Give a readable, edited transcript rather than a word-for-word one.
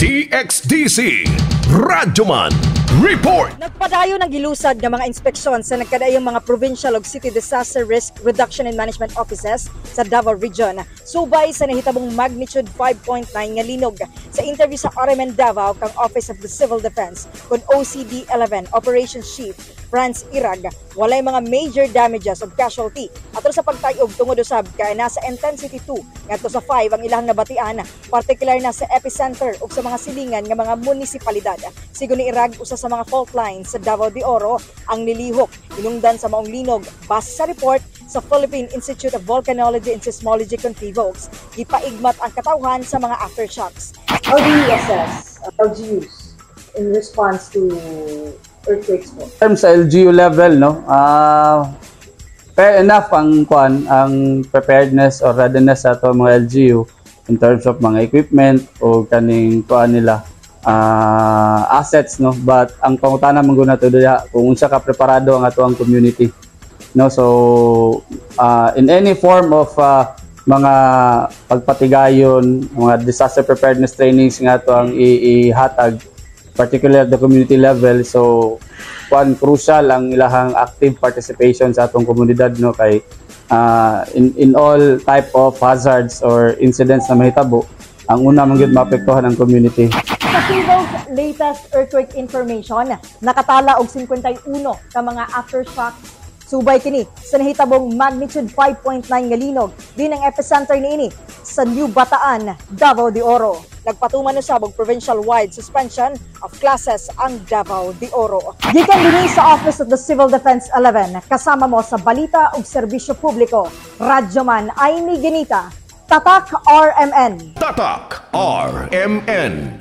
DXDC Radyoman Report. Nagpadayo ng gilusad ng mga inspeksyon sa nagkadaayong mga provincial ug city disaster risk reduction and management offices sa Davao Region. Subay sa nahitabong magnitude 5.9 nga linog. Sa interview sa RMN Davao kang Office of the Civil Defense kun OCD 11 Operations Chief Franz Irag, walay mga major damages ug casualty. Atol sa pagtayog tungod usab kay nasa intensity 2 ngadto sa 5 ang ilahang nabatian, partikular na sa epicenter ug sa mga silingan nga mga munisipalidad. Sigon ni Irag, usa sa mga fault lines sa Davao de Oro ang nilihok hinungdan sa maong linog. Base sa report sa Philippine Institute of Volcanology and Seismology kun PHIVOLCS, gipaigmat ang katawhan sa mga aftershocks. How do you assess LGUs in response to earthquakes mo? In terms sa LGU level, no, fair enough ang preparedness or readiness sa ato mga LGU in terms of mga equipment o kaning nila assets, no, but ang pangutana man guna to diha kung unsa ka preparado ang ato ang community, no. So in any form of mga pagpatigayon, mga disaster preparedness trainings nga ato ang ihatag, particularly at the community level. So crucial ang ilahang active participation sa atong komunidad, no, kay in all type of hazards or incidents na mahitabo, ang una man gyud maapektuhan ang community. Sa PHIVOLCS latest earthquake information, nakatala og 51 ka mga aftershocks. Subay kini sa nahitabong magnitude 5.9 nga linog. Din ang epicenter niini sa New Bataan, Davao de Oro. Nagpatuman usab og provincial-wide suspension of classes ang Davao de Oro. Gikan dinhi sa Office of the Civil Defense 11, kasama mo sa balita ug serbisyo publiko. Radyoman Aimee Ginita, Tatak RMN. Tatak RMN.